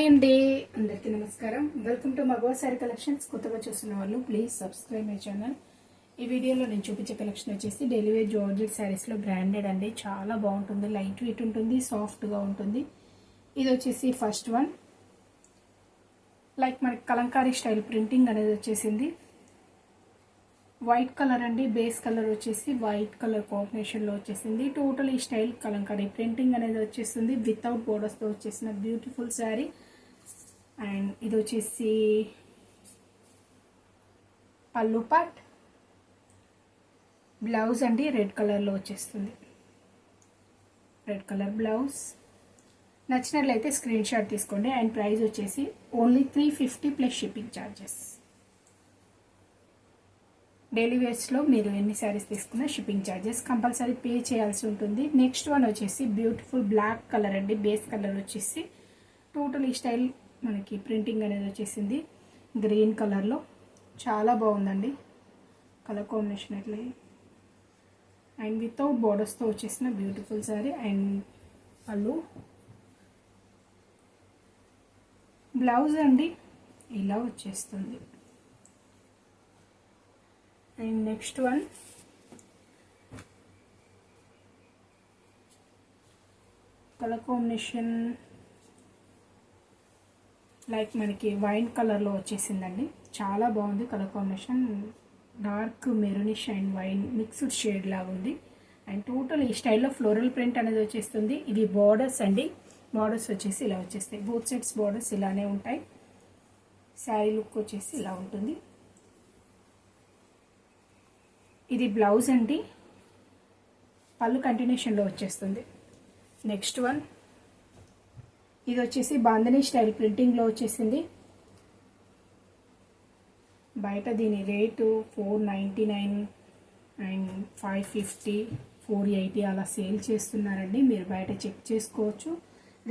అండి, అందరికీ నమస్కారం. వెల్కమ్ టు మగవా శారీ కలెక్షన్స్. కొత్తగా చూస్తున్న వాళ్ళు ప్లీజ్ సబ్స్క్రైబ్ మై ఛానల్. ఈ వీడియోలో నేను చూపించే కలెక్షన్ వచ్చేసి డైలీ వేర్ జార్జెట్ శారీస్లో బ్రాండెడ్ అండి. చాలా బాగుంటుంది, లైట్ వెయిట్ ఉంటుంది, సాఫ్ట్గా ఉంటుంది. ఇది వచ్చేసి ఫస్ట్ వన్. లైక్ మనకి కలంకారీ స్టైల్ ప్రింటింగ్ అనేది వచ్చేసింది. వైట్ కలర్ అండి, బేస్ కలర్ వచ్చేసి వైట్ కలర్ కాంబినేషన్లో వచ్చేసింది. టోటల్ ఈ స్టైల్ కలంకారీ ప్రింటింగ్ అనేది వచ్చేస్తుంది. వితౌట్ బోర్డర్స్తో వచ్చేసిన బ్యూటిఫుల్ శారీ. అండ్ ఇది వచ్చేసి పళ్ళు పార్ట్. బ్లౌజ్ అండి రెడ్ కలర్లో వచ్చేస్తుంది, రెడ్ కలర్ బ్లౌజ్. నచ్చినట్లయితే స్క్రీన్ షాట్ తీసుకోండి. అండ్ ప్రైస్ వచ్చేసి only 350 plus shipping charges. Daily వేర్స్లో మీరు ఎన్ని శారీస్ తీసుకున్నా షిప్పింగ్ ఛార్జెస్ కంపల్సరీ పే చేయాల్సి ఉంటుంది. నెక్స్ట్ వన్ వచ్చేసి బ్యూటిఫుల్ బ్లాక్ కలర్ అండి, బేస్ కలర్ వచ్చేసి టోటల్ ఈ స్టైల్ మనకి ప్రింటింగ్ అనేది వచ్చేసింది గ్రీన్ కలర్లో. చాలా బాగుందండి కలర్ కాంబినేషన్ అట్లా. అండ్ వితౌట్ బోర్డర్స్తో వచ్చేసిన బ్యూటిఫుల్ శారీ. అండ్ పళ్ళు, బ్లౌజ్ అండి ఇలా వచ్చేస్తుంది. And next one colour combination like మనకి వైన్ కలర్లో వచ్చేసిందండి. చాలా బాగుంది colour combination. Dark maroonish and wine mixed shade లాగా ఉంది. అండ్ టోటల్ ఈ స్టైల్లో ఫ్లోరల్ ప్రింట్ అనేది వచ్చేస్తుంది. ఇవి బార్డర్స్ అండి, బార్డర్స్ వచ్చేసి ఇలా వచ్చేస్తాయి. బోత్ సైడ్స్ బార్డర్స్ ఇలానే ఉంటాయి. శారీ లుక్ వచ్చేసి ఇలా ఉంటుంది. ఇది బ్లౌజ్ అండి, పళ్ళు కంటిన్యూషన్లో వచ్చేస్తుంది. నెక్స్ట్ వన్ ఇది వచ్చేసి బాంధనీ స్టైల్ ప్రింటింగ్లో వచ్చేసింది. బయట దీని రేటు 499 అండ్ 550, 480 అలా సేల్ చేస్తున్నారండి. మీరు బయట చెక్ చేసుకోవచ్చు.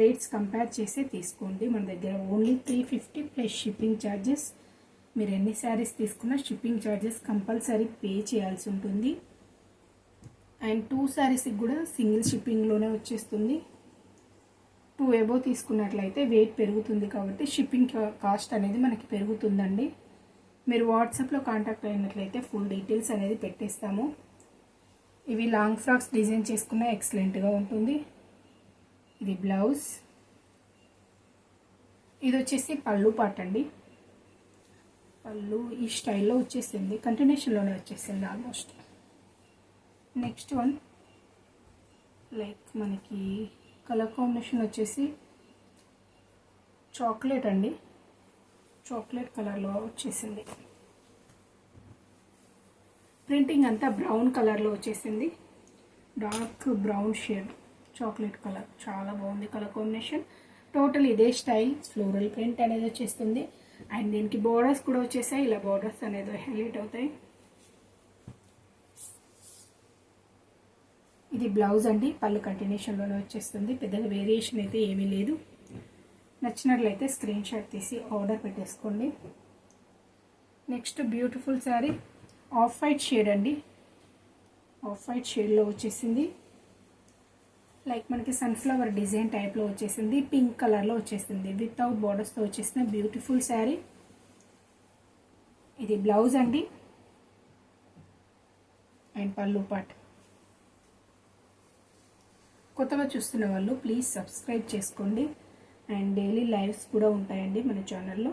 రేట్స్ కంపేర్ చేసి తీసుకోండి. మన దగ్గర ఓన్లీ 350 ప్లస్ షిప్పింగ్ ఛార్జెస్. మీరు ఎన్ని శారీస్ తీసుకున్నా షిప్పింగ్ ఛార్జెస్ కంపల్సరీ పే చేయాల్సి ఉంటుంది. అండ్ 2 శారీస్కి కూడా సింగిల్ షిప్పింగ్లోనే వచ్చేస్తుంది. 2 ఎబో తీసుకున్నట్లయితే వెయిట్ పెరుగుతుంది కాబట్టి షిప్పింగ్ కాస్ట్ అనేది మనకి పెరుగుతుందండి. మీరు వాట్సాప్లో కాంటాక్ట్ అయినట్లయితే ఫుల్ డీటెయిల్స్ అనేది పెట్టేస్తాము. ఇవి లాంగ్ ఫ్రాక్స్ డిజైన్ చేసుకున్న ఎక్సలెంట్గా ఉంటుంది. ఇది బ్లౌజ్. ఇది వచ్చేసి పళ్ళు పార్ట్ అండి. పళ్ళు ఈ స్టైల్లో వచ్చేసింది, కంటిన్యూషన్లోనే వచ్చేసింది ఆల్మోస్ట్. నెక్స్ట్ వన్ లైక్ మనకి కలర్ కాంబినేషన్ వచ్చేసి చాక్లెట్ అండి, చాక్లెట్ కలర్లో వచ్చేసింది. ప్రింటింగ్ అంతా బ్రౌన్ కలర్లో వచ్చేసింది, dark brown shade chocolate colour. చాలా బాగుంది కలర్ కాంబినేషన్. టోటల్ ఇదే స్టైల్ ఫ్లోరల్ ప్రింట్ అనేది వచ్చేస్తుంది. అండ్ దీనికి బోర్డర్స్ కూడా వచ్చేసాయి. ఇలా బోర్డర్స్ అనేది హైలైట్ అవుతాయి. ఇది బ్లౌజ్ అండి, పళ్ళు కంటిన్యూషన్లోనే వచ్చేస్తుంది. పెద్దగా వేరియేషన్ అయితే ఏమీ లేదు. నచ్చినట్లయితే స్క్రీన్ షాట్ తీసి ఆర్డర్ పెట్టేసుకోండి. Next beautiful sari off white shade అండి, ఆఫ్ వైట్ షేడ్లో వచ్చేసింది. లైక్ మనకి సన్ఫ్లవర్ డిజైన్ టైప్లో వచ్చేసింది. పింక్ కలర్లో వచ్చేసింది. వితౌట్ బార్డర్స్తో వచ్చేసిన బ్యూటిఫుల్ శారీ. ఇది బ్లౌజ్ అండి అండ్ పళ్ళు పార్ట్. కొత్తగా చూస్తున్న వాళ్ళు ప్లీజ్ సబ్స్క్రైబ్ చేసుకోండి. అండ్ డైలీ లైవ్స్ కూడా ఉంటాయండి మన ఛానల్లో.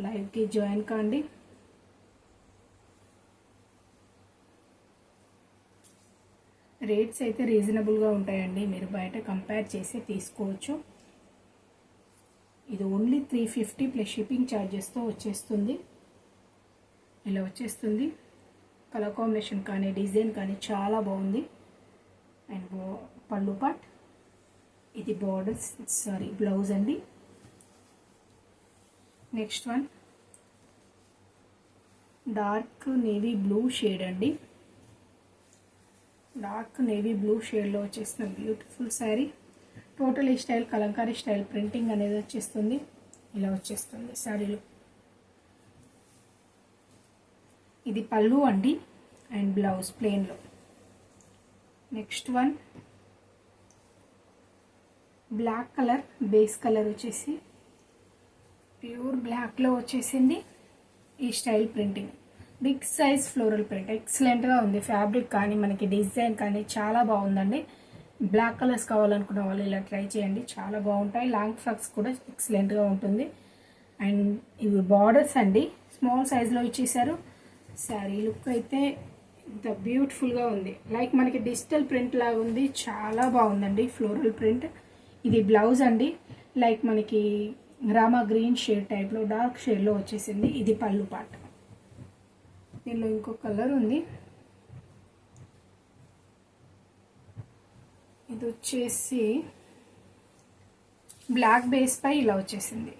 లైవ్కి జాయిన్ కాండి. రేట్స్ అయితే రీజనబుల్గా ఉంటాయండి, మీరు బయట కంపేర్ చేసి తీసుకోవచ్చు. ఇది ఓన్లీ 350 ప్లస్ షిప్పింగ్ ఛార్జెస్తో వచ్చేస్తుంది. ఇలా వచ్చేస్తుంది. కలర్ కాంబినేషన్ కానీ డిజైన్ కానీ చాలా బాగుంది. అండ్ పళ్ళు పార్ట్. ఇది బార్డర్స్ బ్లౌజ్ అండి. Next one dark navy blue shade అండి, డార్క్ నేవీ బ్లూ షేడ్లో వచ్చేసిన బ్యూటిఫుల్ శారీ. టోటల్ ఈ స్టైల్ కలంకారీ స్టైల్ ప్రింటింగ్ అనేది వచ్చేస్తుంది. ఇలా వచ్చేస్తుంది శారీలో. ఇది పళ్ళు అండి అండ్ బ్లౌజ్ ప్లెయిన్లో. Next one black colour base colour వచ్చేసి ప్యూర్ బ్లాక్లో వచ్చేసింది. ఈ style printing big size floral print ఎక్సలెంట్గా ఉంది. ఫ్యాబ్రిక్ కానీ మనకి డిజైన్ కానీ చాలా బాగుందండి. బ్లాక్ కలర్స్ కావాలనుకున్న వాళ్ళు ఇలా ట్రై చేయండి, చాలా బాగుంటాయి. లాంగ్ ఫ్రాక్స్ కూడా ఎక్సలెంట్గా ఉంటుంది. అండ్ ఇవి బార్డర్స్ అండి, స్మాల్ సైజ్లో ఇచ్చేసారు. శారీ లుక్ అయితే ఇంత బ్యూటిఫుల్గా ఉంది. లైక్ మనకి డిజిటల్ ప్రింట్ లాగా ఉంది, చాలా బాగుందండి ఫ్లోరల్ ప్రింట్. ఇది బ్లౌజ్ అండి, లైక్ మనకి రామా గ్రీన్ షేడ్ టైప్లో డార్క్ షేడ్లో వచ్చేసింది. ఇది పళ్ళు పార్ట్. దీనిలో ఇంకో కలర్ ఉంది, ఇది వచ్చేసి బ్లాక్ బేస్ పై ఇలా వచ్చేసింది.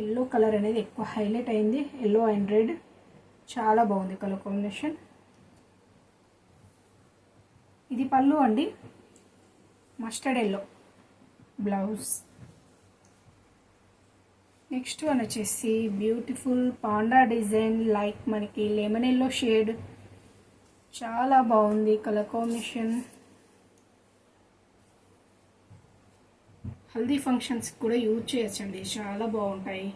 ఎల్లో కలర్ అనేది ఎక్కువ హైలైట్ అయింది, ఎల్లో అండ్ రెడ్ చాలా బాగుంది కలర్ కాంబినేషన్. ఇది పళ్ళు అండి, mustard yellow blouse. Next one వచ్చేసి బ్యూటిఫుల్ పాండా డిజైన్, లైక్ మనకి లెమన్ ఎల్లో షేడ్, చాలా బాగుంది కలర్ కాంబినేషన్. హల్దీ ఫంక్షన్స్ కూడా యూజ్ చేయొచ్చండి, చాలా బాగుంటాయి.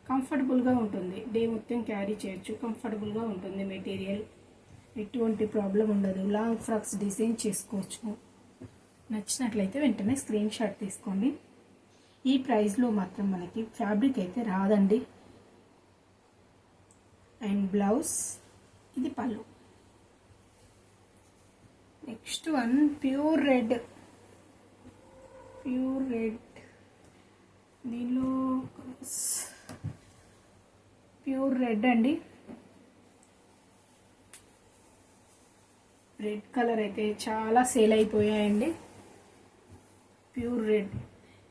కంఫర్టబుల్గా ఉంటుంది, డే మొత్తం క్యారీ చేయొచ్చు, కంఫర్టబుల్గా ఉంటుంది. మెటీరియల్ ఎటువంటి ప్రాబ్లం ఉండదు. లాంగ్ ఫ్రాక్స్ డిజైన్ చేసుకోవచ్చు. నచ్చినట్లయితే వెంటనే స్క్రీన్ షాట్ తీసుకోండి. ఈ ప్రైస్లో మాత్రం మనకి ఫ్యాబ్రిక్ అయితే రాదండి. అండ్ బ్లౌజ్, ఇది పళ్ళు. Next one pure red, pure red. దీనిలో ప్యూర్ రెడ్ అండి, రెడ్ కలర్ అయితే చాలా సేల్ అయిపోయాయండి. ప్యూర్ రెడ్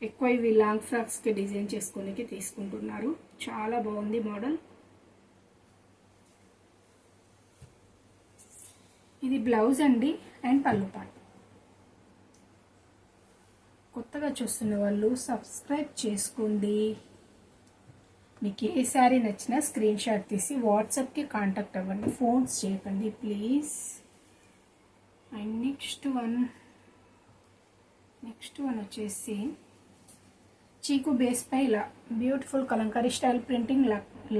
ఎక్కువ ఇవి లాంగ్ ఫ్రాక్స్కి డిజైన్ చేసుకోనికి తీసుకుంటున్నారు, చాలా బాగుంది మోడల్. ఇది బ్లౌజ్ అండి అండ్ పళ్ళు పార్ట్. కొత్తగా చూస్తున్న వాళ్ళు సబ్స్క్రైబ్ చేసుకోండి. మీకు ఏ శారీ నచ్చినా స్క్రీన్ షాట్ తీసి వాట్సాప్కి కాంటాక్ట్ అవ్వండి, ఫోన్స్ చేయకండి ప్లీజ్. అండ్ నెక్స్ట్ వన్ వచ్చేసి చీకు బేస్ పై ఇలా beautiful Kalamkari style printing,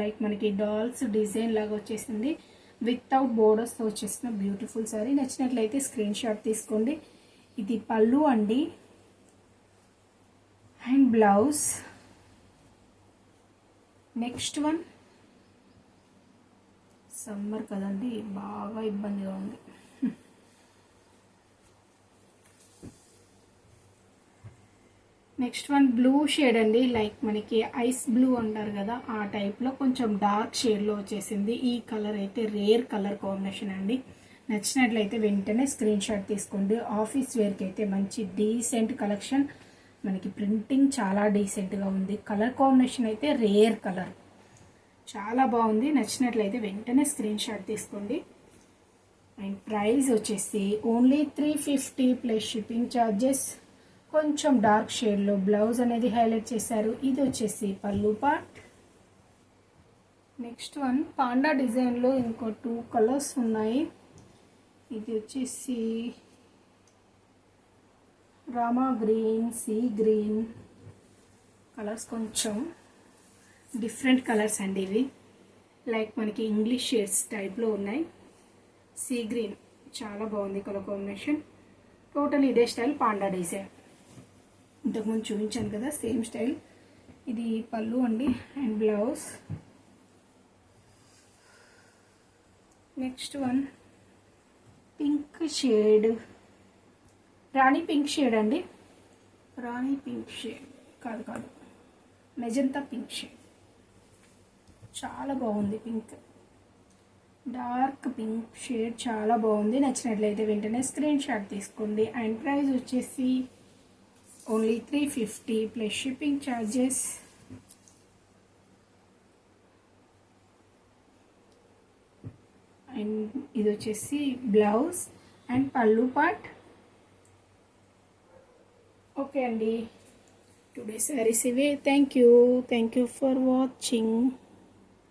like మనకి డాల్స్ డిజైన్ లాగా వచ్చేసింది. వితౌట్ బోర్డర్స్తో వచ్చేసిన బ్యూటిఫుల్ శారీ. నచ్చినట్లయితే స్క్రీన్ షాట్ తీసుకోండి. ఇది పళ్ళు అండి and blouse. Next one, summer కదండి బాగా ఇబ్బందిగా ఉంది. నెక్స్ట్ వన్ బ్లూ షేడ్ అండి, లైక్ మనకి ఐస్ బ్లూ అంటారు కదా ఆ టైప్లో కొంచెం డార్క్ షేడ్లో వచ్చేసింది. ఈ కలర్ అయితే రేర్ కలర్ కాంబినేషన్ అండి. నచ్చినట్లయితే వెంటనే స్క్రీన్ షాట్ తీసుకోండి. ఆఫీస్ వేర్కి అయితే మంచి డీసెంట్ కలెక్షన్. మనకి ప్రింటింగ్ చాలా డీసెంట్గా ఉంది. కలర్ కాంబినేషన్ అయితే రేర్ కలర్, చాలా బాగుంది. నచ్చినట్లయితే వెంటనే స్క్రీన్ షాట్ తీసుకోండి. అండ్ ప్రైస్ వచ్చేసి ఓన్లీ 350 ప్లస్ షిప్పింగ్ ఛార్జెస్. కొంచెం డార్క్ షేడ్లో బ్లౌజ్ అనేది హైలైట్ చేశారు. ఇది వచ్చేసి పళ్ళు పార్ట్. నెక్స్ట్ వన్ పాండా డిజైన్లో ఇంకో 2 కలర్స్ ఉన్నాయి. ఇది వచ్చేసి Rama green, sea green colours, కొంచెం డిఫరెంట్ కలర్స్ అండి ఇవి. లైక్ మనకి ఇంగ్లీష్ షేడ్స్ టైప్లో ఉన్నాయి. సీ గ్రీన్ చాలా బాగుంది కలర్ కాంబినేషన్. టోటల్ ఇదే స్టైల్ పాండా డిజైన్, ఇంతకుముందు చూపించాను కదా సేమ్ స్టైల్. ఇది పళ్ళు అండి and blouse. Next one pink shade, Rani pink shade అండి. రాణి పింక్ షేడ్ కాదు, మెజంతా పింక్ షేడ్, చాలా బాగుంది. పింక్, డార్క్ పింక్ షేడ్ చాలా బాగుంది. నచ్చినట్లయితే వెంటనే స్క్రీన్ షాట్ తీసుకోండి. అండ్ ప్రైస్ వచ్చేసి only 350 plus shipping charges. And ఇది వచ్చేసి బ్లౌజ్ అండ్ పళ్ళు పార్ట్. ఓకే అండి, టుడే సారీస్ ఇవే. Thank you for watching.